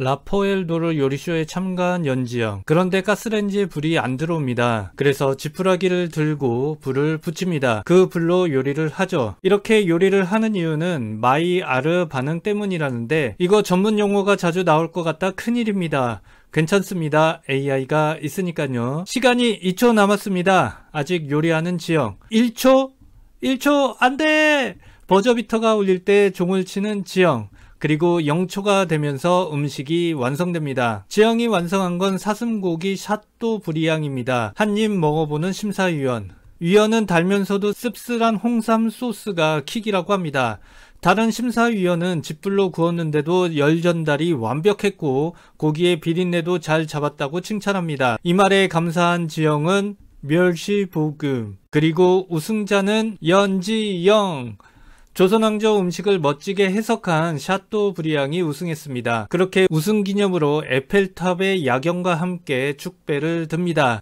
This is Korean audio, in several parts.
라포엘도르 요리쇼에 참가한 연지영. 그런데 가스레인지에 불이 안 들어옵니다. 그래서 지푸라기를 들고 불을 붙입니다. 그 불로 요리를 하죠. 이렇게 요리를 하는 이유는 마이아르 반응 때문이라는데 이거 전문 용어가 자주 나올 것 같다 큰일입니다. 괜찮습니다. AI가 있으니까요. 시간이 2초 남았습니다. 아직 요리하는 지영. 1초? 1초 안돼! 버저비터가 울릴 때 종을 치는 지영. 그리고 0초가 되면서 음식이 완성됩니다. 지영이 완성한 건 사슴고기 샤또 브리앙입니다. 한 입 먹어보는 심사위원. 위원은 달면서도 씁쓸한 홍삼 소스가 킥이라고 합니다. 다른 심사위원은 집불로 구웠는데도 열 전달이 완벽했고 고기의 비린내도 잘 잡았다고 칭찬합니다. 이 말에 감사한 지영은 멸시볶음. 그리고 우승자는 연지영. 조선왕조 음식을 멋지게 해석한 샤또 브리앙이 우승했습니다. 그렇게 우승 기념으로 에펠탑의 야경과 함께 축배를 듭니다.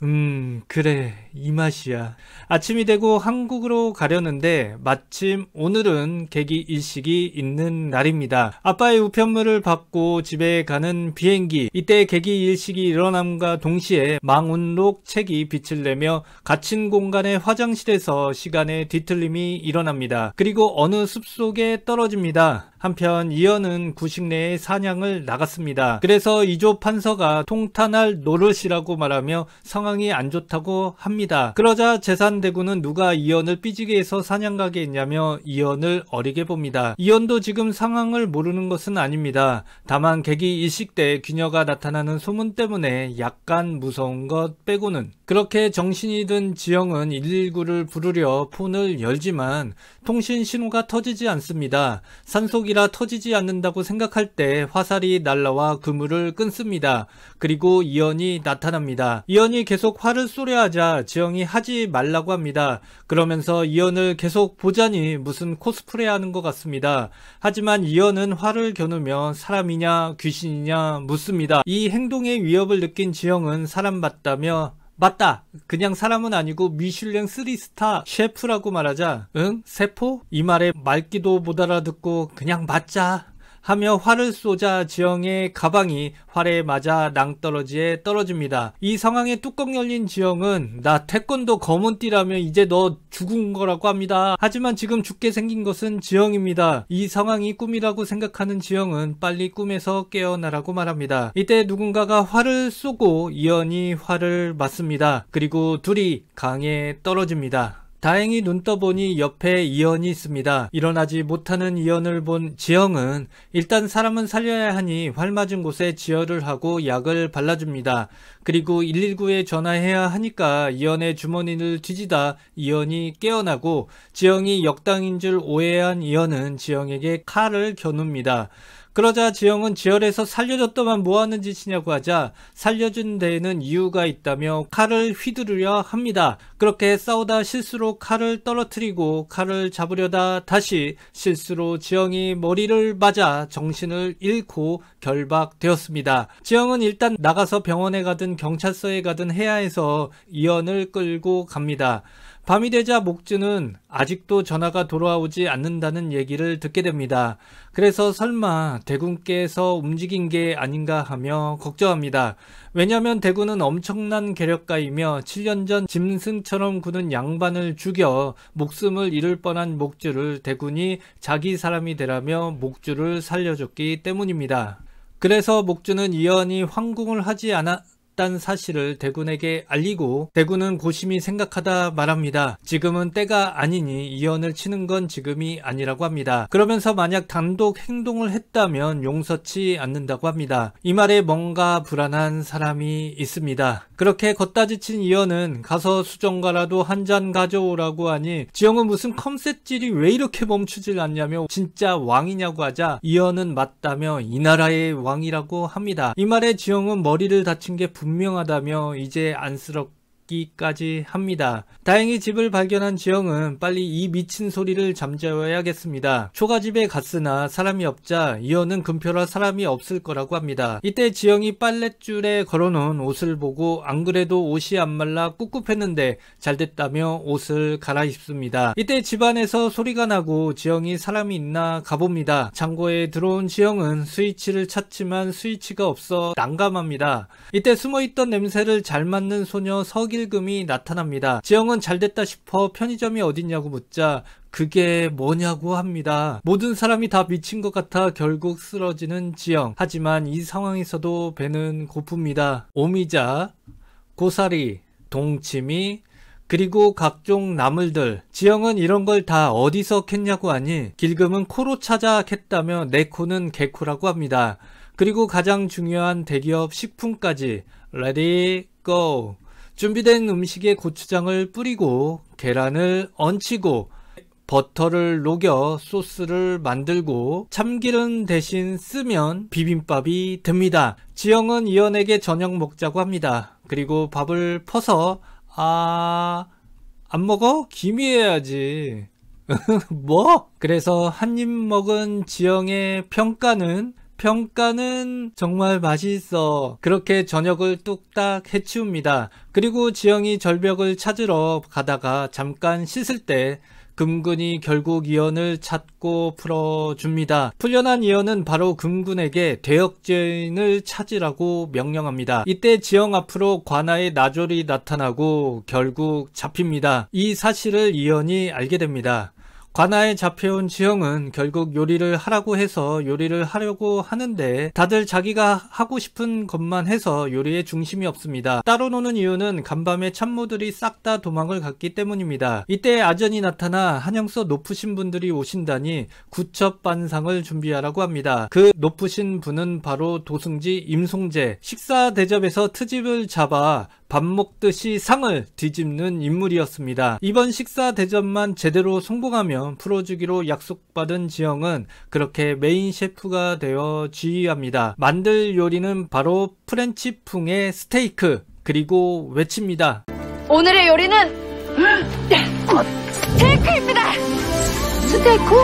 그래 이 맛이야. 아침이 되고 한국으로 가려는데 마침 오늘은 계기 일식이 있는 날입니다. 아빠의 우편물을 받고 집에 가는 비행기. 이때 계기 일식이 일어남과 동시에 망운록 책이 빛을 내며 갇힌 공간의 화장실에서 시간의 뒤틀림이 일어납니다. 그리고 어느 숲속에 떨어집니다. 한편 이연은 구식 내에 사냥을 나갔습니다. 그래서 이조 판서가 통탄할 노릇이라고 말하며 상황이 안 좋다고 합니다. 그러자 재산대군은 누가 이연을 삐지게 해서 사냥 가게 했냐며 이연을 어리게 봅니다. 이연도 지금 상황을 모르는 것은 아닙니다. 다만 계기 일식 때 귀녀가 나타나는 소문 때문에 약간 무서운 것 빼고는. 그렇게 정신이 든 지영은 119를 부르려 폰을 열지만 통신 신호가 터지지 않습니다. 산속이라 터지지 않는다고 생각할 때 화살이 날라와 그물을 끊습니다. 그리고 이연이 나타납니다. 이연이 계속 화를 쏘려 하자 지영이 하지 말라고 합니다. 그러면서 이연을 계속 보자니 무슨 코스프레 하는 것 같습니다. 하지만 이연은 화를 겨누며 사람이냐 귀신이냐 묻습니다. 이 행동의 위협을 느낀 지영은 사람 맞다며 맞다! 그냥 사람은 아니고 미슐랭 3스타 셰프라고 말하자 응? 세포? 이 말에 말귀도 못 알아듣고 그냥 맞자 하며 활을 쏘자 지영의 가방이 활에 맞아 낭떠러지에 떨어집니다. 이 상황에 뚜껑 열린 지영은 나 태권도 검은띠라며 이제 너 죽은 거라고 합니다. 하지만 지금 죽게 생긴 것은 지영입니다. 이 상황이 꿈이라고 생각하는 지영은 빨리 꿈에서 깨어나라고 말합니다. 이때 누군가가 활을 쏘고 이연이 활을 맞습니다. 그리고 둘이 강에 떨어집니다. 다행히 눈 떠보니 옆에 이연이 있습니다. 일어나지 못하는 이연을 본 지영은 일단 사람은 살려야 하니 활 맞은 곳에 지혈을 하고 약을 발라줍니다. 그리고 119에 전화해야 하니까 이연의 주머니를 뒤지다 이연이 깨어나고 지영이 역당인 줄 오해한 이연은 지영에게 칼을 겨눕니다. 그러자 지영은 지혈해서 살려줬더만 뭐하는 짓이냐고 하자 살려준 데에는 이유가 있다며 칼을 휘두르려 합니다. 그렇게 싸우다 실수로 칼을 떨어뜨리고 칼을 잡으려다 다시 실수로 지영이 머리를 맞아 정신을 잃고 결박되었습니다. 지영은 일단 나가서 병원에 가든 경찰서에 가든 해야 해서 이연을 끌고 갑니다. 밤이 되자 목주는 아직도 전화가 돌아오지 않는다는 얘기를 듣게 됩니다. 그래서 설마 대군께서 움직인 게 아닌가 하며 걱정합니다. 왜냐면 대군은 엄청난 계력가이며 7년 전 짐승처럼 구는 양반을 죽여 목숨을 잃을 뻔한 목주를 대군이 자기 사람이 되라며 목주를 살려줬기 때문입니다. 그래서 목주는 이연이 황궁을 하지 않았다는 사실을 대군에게 알리고 대군은 고심히 생각하다 말합니다. 지금은 때가 아니니 이연을 치는 건 지금이 아니라고 합니다. 그러면서 만약 단독 행동을 했다면 용서치 않는다고 합니다. 이 말에 뭔가 불안한 사람이 있습니다. 그렇게 걷다 지친 이연은 가서 수정과라도 한 잔 가져오라고 하니 지영은 무슨 컴셋질이 왜 이렇게 멈추질 않냐며 진짜 왕이냐고 하자 이연은 맞다며 이 나라의 왕이라고 합니다. 이 말에 지영은 머리를 다친 게 분명하다며 이제 안쓰럽 죽기까지 합니다. 다행히 집을 발견한 지영은 빨리 이 미친 소리를 잠재워야겠습니다. 초가집에 갔으나 사람이 없자 이현은 금표라 사람이 없을 거라고 합니다. 이때 지영이 빨랫줄에 걸어놓은 옷을 보고 안 그래도 옷이 안 말라 꿉꿉했는데 잘됐다며 옷을 갈아입습니다. 이때 집안에서 소리가 나고 지영이 사람이 있나 가봅니다. 창고에 들어온 지영은 스위치를 찾지만 스위치가 없어 난감합니다. 이때 숨어있던 냄새를 잘 맡는 소녀 서길금이 나타납니다. 지영은 잘됐다 싶어 편의점이 어딨냐고 묻자 그게 뭐냐고 합니다. 모든 사람이 다 미친 것 같아 결국 쓰러지는 지영. 하지만 이 상황에서도 배는 고픕니다. 오미자, 고사리, 동치미, 그리고 각종 나물들. 지영은 이런 걸 다 어디서 캤냐고 하니 길금은 코로 찾아 캤다며 내 코는 개코라고 합니다. 그리고 가장 중요한 대기업 식품까지. 레디 고! 준비된 음식에 고추장을 뿌리고 계란을 얹히고 버터를 녹여 소스를 만들고 참기름 대신 쓰면 비빔밥이 됩니다. 지영은 이현에게 저녁 먹자고 합니다. 그리고 밥을 퍼서 안 먹어? 기미해야지. 뭐? 그래서 한 입 먹은 지영의 평가는 정말 맛있어. 그렇게 저녁을 뚝딱 해치웁니다. 그리고 지영이 절벽을 찾으러 가다가 잠깐 씻을 때 금군이 결국 이현을 찾고 풀어줍니다. 풀려난 이현은 바로 금군에게 대역죄인을 찾으라고 명령합니다. 이때 지영 앞으로 관아의 나졸이 나타나고 결국 잡힙니다. 이 사실을 이현이 알게 됩니다. 관아에 잡혀온 지영은 결국 요리를 하라고 해서 요리를 하려고 하는데 다들 자기가 하고 싶은 것만 해서 요리에 중심이 없습니다. 따로 노는 이유는 간밤에 참모들이 싹 다 도망을 갔기 때문입니다. 이때 아전이 나타나 한영서 높으신 분들이 오신다니 구첩반상을 준비하라고 합니다. 그 높으신 분은 바로 도승지 임송재. 식사 대접에서 트집을 잡아 밥 먹듯이 상을 뒤집는 인물이었습니다. 이번 식사 대접만 제대로 성공하면 풀어주기로 약속받은 지영은 그렇게 메인 셰프가 되어 지휘합니다. 만들 요리는 바로 프렌치풍의 스테이크. 그리고 외칩니다. 오늘의 요리는 스테이크입니다. 스테이크?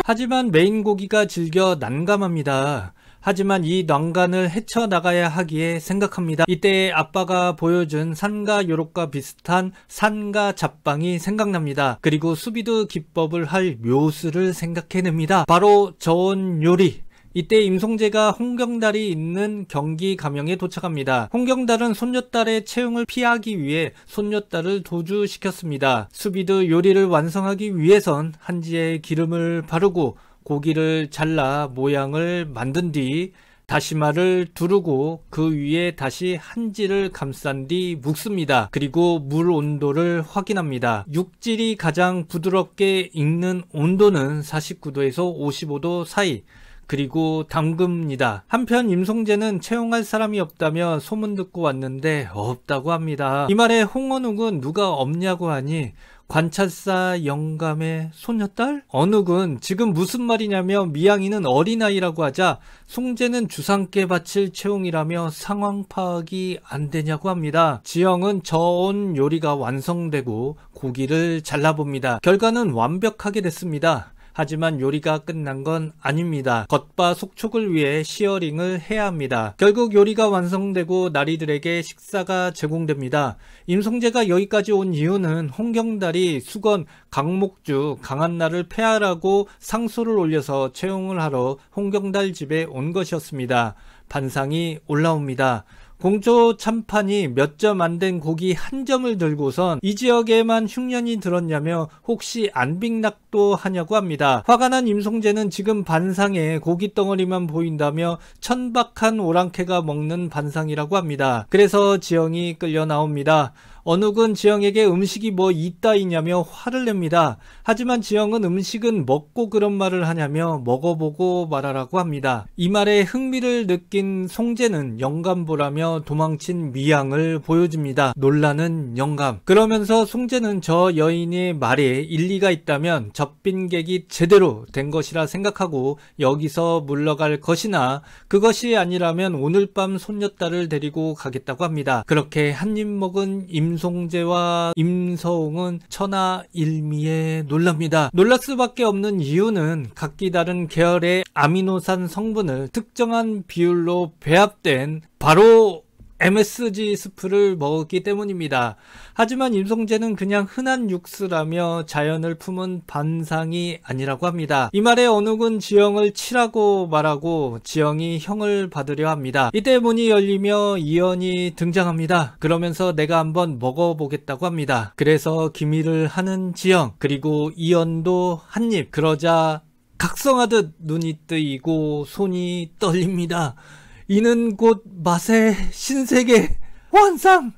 하지만 메인 고기가 질겨 난감합니다. 하지만 이 난간을 헤쳐나가야 하기에 생각합니다. 이때 아빠가 보여준 산가 요록과 비슷한 산가 잡방이 생각납니다. 그리고 수비드 기법을 할 묘수를 생각해냅니다. 바로 저온 요리. 이때 임송재가 홍경달이 있는 경기 감영에 도착합니다. 홍경달은 손녀딸의 채용을 피하기 위해 손녀딸을 도주시켰습니다. 수비드 요리를 완성하기 위해선 한지에 기름을 바르고 고기를 잘라 모양을 만든 뒤 다시마를 두르고 그 위에 다시 한지를 감싼 뒤 묵습니다. 그리고 물 온도를 확인합니다. 육질이 가장 부드럽게 익는 온도는 49도에서 55도 사이. 그리고 담급니다. 한편 임송재는 채용할 사람이 없다며 소문 듣고 왔는데 없다고 합니다. 이 말에 홍언욱은 누가 없냐고 하니 관찰사 영감의 손녀딸? 언욱은 지금 무슨 말이냐며 미양이는 어린아이라고 하자 송재는 주상께 바칠 채용이라며 상황 파악이 안 되냐고 합니다. 지영은 저온 요리가 완성되고 고기를 잘라봅니다. 결과는 완벽하게 됐습니다. 하지만 요리가 끝난 건 아닙니다. 겉바속촉을 위해 시어링을 해야 합니다. 결국 요리가 완성되고 나리들에게 식사가 제공됩니다. 임송재가 여기까지 온 이유는 홍경달이 수건 강목주 강한나를 폐하라고 상소를 올려서 채용을 하러 홍경달 집에 온 것이었습니다. 반상이 올라옵니다. 공조 참판이 몇 점 안 된 고기 한 점을 들고선 이 지역에만 흉년이 들었냐며 혹시 안빅락도 하냐고 합니다. 화가 난 임송재는 지금 반상에 고기 덩어리만 보인다며 천박한 오랑캐가 먹는 반상이라고 합니다. 그래서 지영이 끌려 나옵니다. 언욱은 지영에게 음식이 뭐 이따이냐며 화를 냅니다. 하지만 지영은 음식은 먹고 그런 말을 하냐며 먹어보고 말하라고 합니다. 이 말에 흥미를 느낀 송재는 영감보라며 도망친 미양을 보여줍니다. 놀라는 영감. 그러면서 송재는 저 여인의 말에 일리가 있다면 접빈객이 제대로 된 것이라 생각하고 여기서 물러갈 것이나 그것이 아니라면 오늘 밤 손녀딸을 데리고 가겠다고 합니다. 그렇게 한 입 먹은 임송재와 임서웅은 천하일미에 놀랍니다. 놀랄 수밖에 없는 이유는 각기 다른 계열의 아미노산 성분을 특정한 비율로 배합된 바로 MSG 스프를 먹었기 때문입니다. 하지만 임송재는 그냥 흔한 육수라며 자연을 품은 반상이 아니라고 합니다. 이 말에 언욱은 지영을 치라고 말하고 지영이 형을 받으려 합니다. 이때 문이 열리며 이연이 등장합니다. 그러면서 내가 한번 먹어보겠다고 합니다. 그래서 기미를 하는 지영, 그리고 이연도 한 입. 그러자 각성하듯 눈이 뜨이고 손이 떨립니다. 이는 곧 맛의 신세계 환상!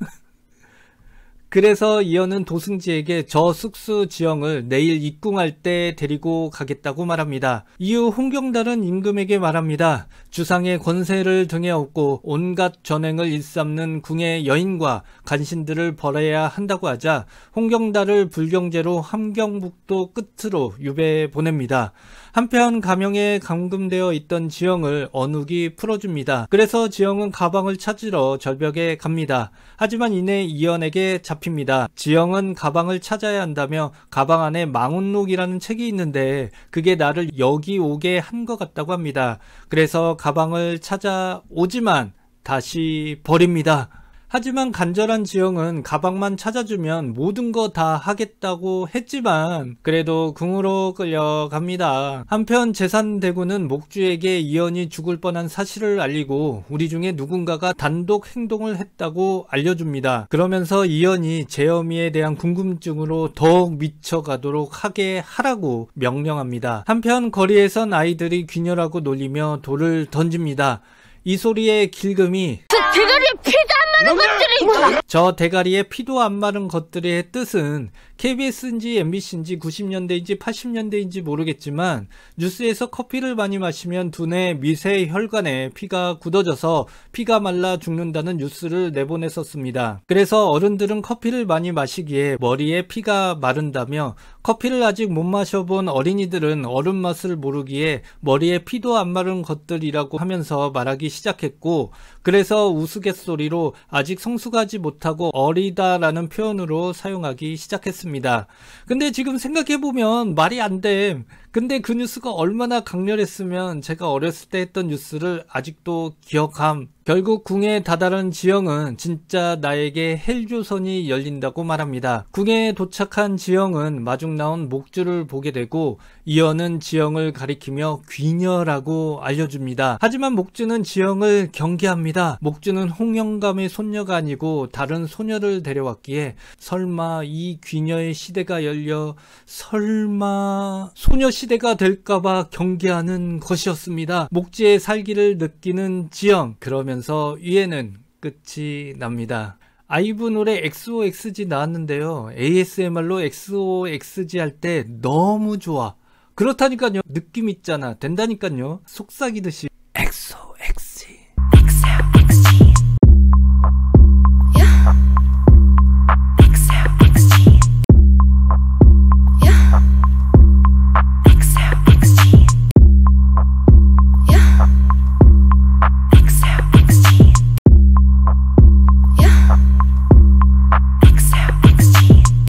그래서 이연은 도승지에게 저 숙수 지영을 내일 입궁할 때 데리고 가겠다고 말합니다. 이후 홍경달은 임금에게 말합니다. 주상의 권세를 등에 업고 온갖 전횡을 일삼는 궁의 여인과 간신들을 벌해야 한다고 하자 홍경달을 불경제로 함경북도 끝으로 유배해 보냅니다. 한편 가명에 감금되어 있던 지영을 언욱이 풀어줍니다. 그래서 지영은 가방을 찾으러 절벽에 갑니다. 하지만 이내 이연에게 잡힙니다. 지영은 가방을 찾아야 한다며 가방 안에 망운록이라는 책이 있는데 그게 나를 여기 오게 한 것 같다고 합니다. 그래서 가방을 찾아오지만 다시 버립니다. 하지만 간절한 지영은 가방만 찾아주면 모든 거 다 하겠다고 했지만 그래도 궁으로 끌려갑니다. 한편 제산대군은 목주에게 이연이 죽을 뻔한 사실을 알리고 우리 중에 누군가가 단독 행동을 했다고 알려줍니다. 그러면서 이연이 재여미에 대한 궁금증으로 더욱 미쳐가도록 하게 하라고 명령합니다. 한편 거리에선 아이들이 귀녀라고 놀리며 돌을 던집니다. 이 소리의 길금이 대가리에 피도 안 마른 것들이! 저 대가리에 피도 안 마른 것들의 뜻은 KBS인지 MBC인지 90년대인지 80년대인지 모르겠지만 뉴스에서 커피를 많이 마시면 두뇌 미세 혈관에 피가 굳어져서 피가 말라 죽는다는 뉴스를 내보냈었습니다. 그래서 어른들은 커피를 많이 마시기에 머리에 피가 마른다며 커피를 아직 못 마셔본 어린이들은 얼음 맛을 모르기에 머리에 피도 안 마른 것들이라고 하면서 말하기 시작했고 그래서 우스갯소리로 아직 성숙하지 못하고 어리다라는 표현으로 사용하기 시작했습니다. 근데 지금 생각해보면 말이 안 돼. 근데 그 뉴스가 얼마나 강렬했으면 제가 어렸을 때 했던 뉴스를 아직도 기억함. 결국 궁에 다다른 지영은 진짜 나에게 헬조선이 열린다고 말합니다. 궁에 도착한 지영은 마중 나온 목주를 보게 되고 이연은 지영을 가리키며 귀녀라고 알려줍니다. 하지만 목주는 지영을 경계합니다. 목주는 홍영감의 손녀가 아니고 다른 소녀를 데려왔기에 설마 이 귀녀의 시대가 열려 설마 소녀 시대가 될까봐 경계하는 것이었습니다. 목주의 살기를 느끼는 지영. 그러면서 위에는 끝이 납니다. 아이브 노래 XOXG 나왔는데요. ASMR로 XOXG 할 때 너무 좋아. 그렇다니까요. 느낌 있잖아. 된다니까요. 속삭이듯이.